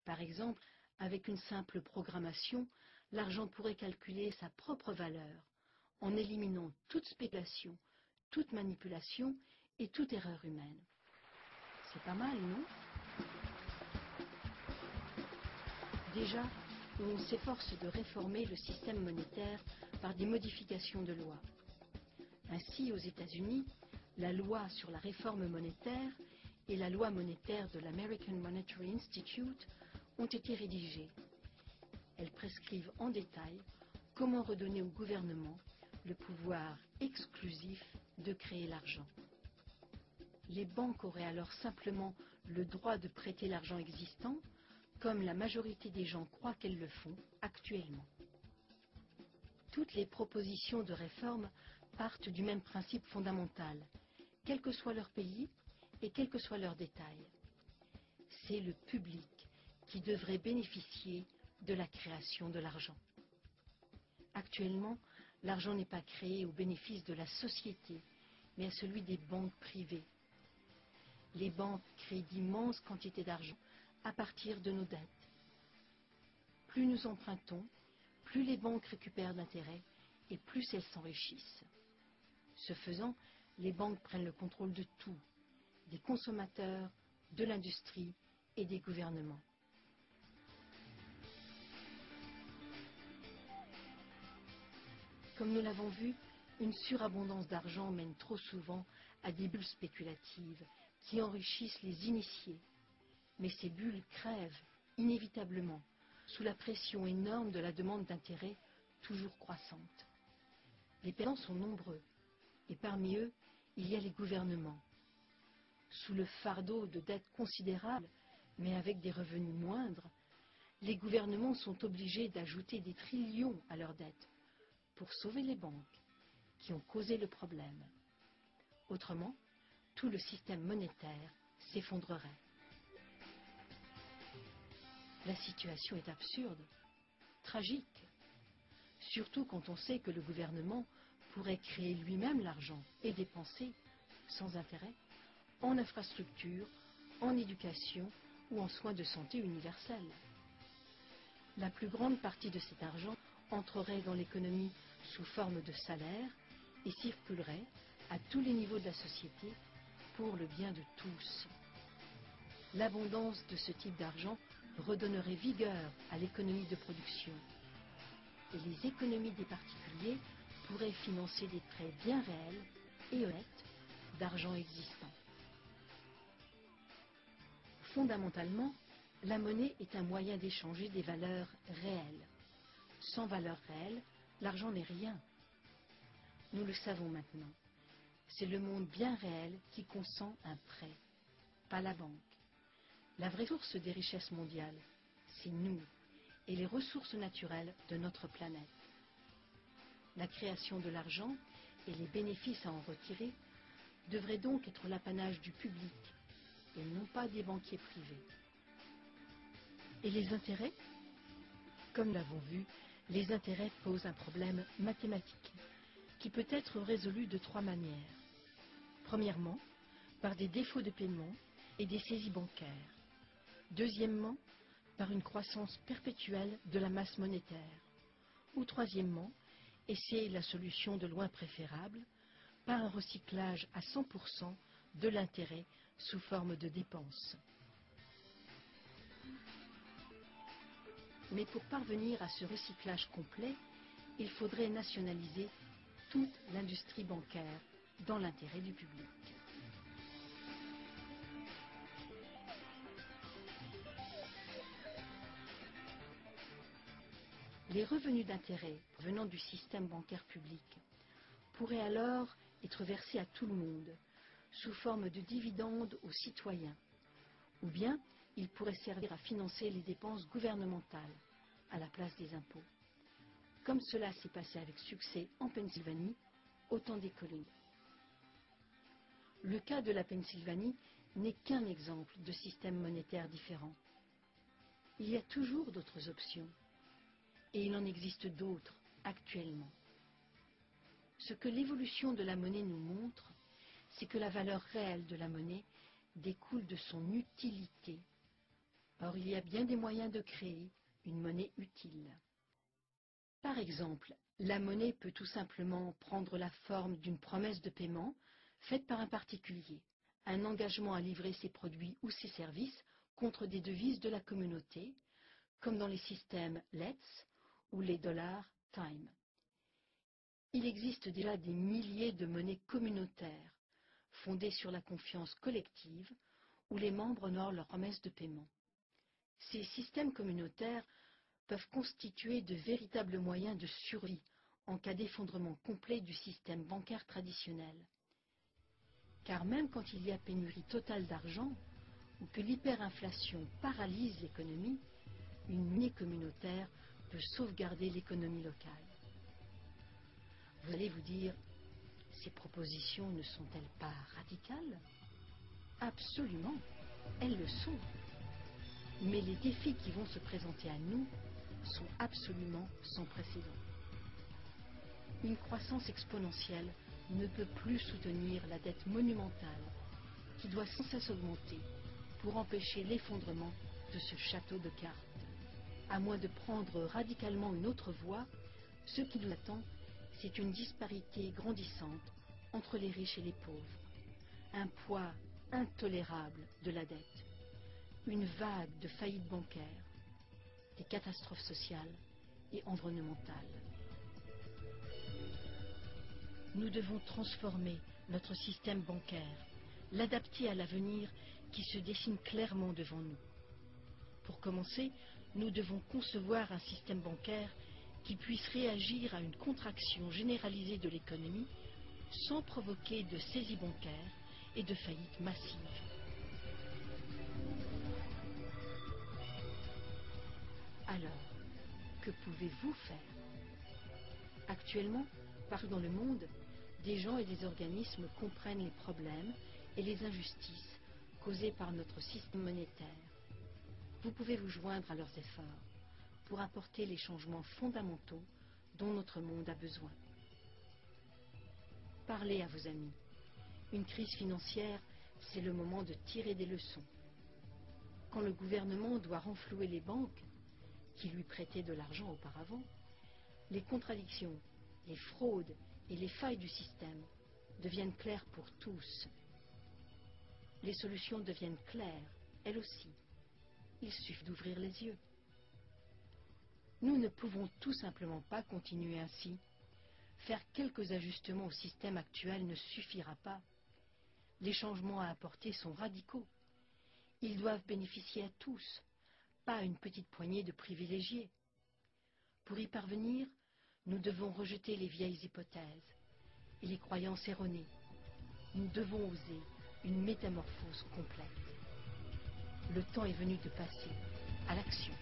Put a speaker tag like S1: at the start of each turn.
S1: Par exemple, avec une simple programmation, l'argent pourrait calculer sa propre valeur en éliminant toute spéculation, toute manipulation et toute erreur humaine. C'est pas mal, non? Déjà, on s'efforce de réformer le système monétaire par des modifications de loi. Ainsi, aux États-Unis, la loi sur la réforme monétaire et la loi monétaire de l'American Monetary Institute ont été rédigées. Elles prescrivent en détail comment redonner au gouvernement le pouvoir exclusif de créer l'argent. Les banques auraient alors simplement le droit de prêter l'argent existant, comme la majorité des gens croient qu'elles le font actuellement. Toutes les propositions de réforme partent du même principe fondamental, quel que soit leur pays et quel que soit leur détail. C'est le public qui devrait bénéficier de la création de l'argent. Actuellement, l'argent n'est pas créé au bénéfice de la société, mais à celui des banques privées. Les banques créent d'immenses quantités d'argent à partir de nos dettes. Plus nous empruntons, plus les banques récupèrent d'intérêts et plus elles s'enrichissent. Ce faisant, les banques prennent le contrôle de tout, des consommateurs, de l'industrie et des gouvernements. Comme nous l'avons vu, une surabondance d'argent mène trop souvent à des bulles spéculatives qui enrichissent les initiés. Mais ces bulles crèvent inévitablement sous la pression énorme de la demande d'intérêt toujours croissante. Les perdants sont nombreux et parmi eux, il y a les gouvernements. Sous le fardeau de dettes considérables, mais avec des revenus moindres, les gouvernements sont obligés d'ajouter des trillions à leurs dettes pour sauver les banques qui ont causé le problème. Autrement, tout le système monétaire s'effondrerait. La situation est absurde, tragique, surtout quand on sait que le gouvernement pourrait créer lui-même l'argent et dépenser, sans intérêt, en infrastructures, en éducation ou en soins de santé universels. La plus grande partie de cet argent entrerait dans l'économie sous forme de salaire et circulerait à tous les niveaux de la société pour le bien de tous. L'abondance de ce type d'argent redonnerait vigueur à l'économie de production. Et les économies des particuliers pourraient financer des prêts bien réels et honnêtes d'argent existant. Fondamentalement, la monnaie est un moyen d'échanger des valeurs réelles. Sans valeur réelle, l'argent n'est rien. Nous le savons maintenant. C'est le monde bien réel qui consent un prêt, pas la banque. La vraie source des richesses mondiales, c'est nous et les ressources naturelles de notre planète. La création de l'argent et les bénéfices à en retirer devraient donc être l'apanage du public et non pas des banquiers privés. Et les intérêts? Comme nous l'avons vu, les intérêts posent un problème mathématique qui peut être résolu de trois manières. Premièrement, par des défauts de paiement et des saisies bancaires. Deuxièmement, par une croissance perpétuelle de la masse monétaire. Ou troisièmement, et c'est la solution de loin préférable, par un recyclage à 100% de l'intérêt sous forme de dépenses. Mais pour parvenir à ce recyclage complet, il faudrait nationaliser toute l'industrie bancaire dans l'intérêt du public. Les revenus d'intérêt venant du système bancaire public pourraient alors être versés à tout le monde sous forme de dividendes aux citoyens, ou bien ils pourraient servir à financer les dépenses gouvernementales à la place des impôts, comme cela s'est passé avec succès en Pennsylvanie au temps des colonies. Le cas de la Pennsylvanie n'est qu'un exemple de système monétaire différent. Il y a toujours d'autres options. Et il en existe d'autres actuellement. Ce que l'évolution de la monnaie nous montre, c'est que la valeur réelle de la monnaie découle de son utilité, Or, il y a bien des moyens de créer une monnaie utile. Par exemple, la monnaie peut tout simplement prendre la forme d'une promesse de paiement faite par un particulier, un engagement à livrer ses produits ou ses services contre des devises de la communauté, comme dans les systèmes Let's ou les dollars Time. Il existe déjà des milliers de monnaies communautaires, fondées sur la confiance collective, où les membres honorent leurs promesses de paiement. Ces systèmes communautaires peuvent constituer de véritables moyens de survie en cas d'effondrement complet du système bancaire traditionnel. Car même quand il y a pénurie totale d'argent, ou que l'hyperinflation paralyse l'économie, une monnaie communautaire peut sauvegarder l'économie locale. Vous allez vous dire, ces propositions ne sont-elles pas radicales? Absolument, elles le sont. Mais les défis qui vont se présenter à nous sont absolument sans précédent. Une croissance exponentielle ne peut plus soutenir la dette monumentale qui doit sans cesse augmenter pour empêcher l'effondrement de ce château de cartes. À moins de prendre radicalement une autre voie, ce qui nous attend, c'est une disparité grandissante entre les riches et les pauvres, un poids intolérable de la dette, une vague de faillites bancaires, des catastrophes sociales et environnementales. Nous devons transformer notre système bancaire, l'adapter à l'avenir qui se dessine clairement devant nous. Pour commencer, nous devons concevoir un système bancaire qui puisse réagir à une contraction généralisée de l'économie sans provoquer de saisie bancaire et de faillites massives. Alors, que pouvez-vous faire? Actuellement, partout dans le monde, des gens et des organismes comprennent les problèmes et les injustices causées par notre système monétaire. Vous pouvez vous joindre à leurs efforts pour apporter les changements fondamentaux dont notre monde a besoin. Parlez à vos amis. Une crise financière, c'est le moment de tirer des leçons. Quand le gouvernement doit renflouer les banques, qui lui prêtaient de l'argent auparavant, les contradictions, les fraudes et les failles du système deviennent claires pour tous. Les solutions deviennent claires, elles aussi. Il suffit d'ouvrir les yeux. Nous ne pouvons tout simplement pas continuer ainsi. Faire quelques ajustements au système actuel ne suffira pas. Les changements à apporter sont radicaux. Ils doivent bénéficier à tous, pas à une petite poignée de privilégiés. Pour y parvenir, nous devons rejeter les vieilles hypothèses et les croyances erronées. Nous devons oser une métamorphose complète. Le temps est venu de passer à l'action.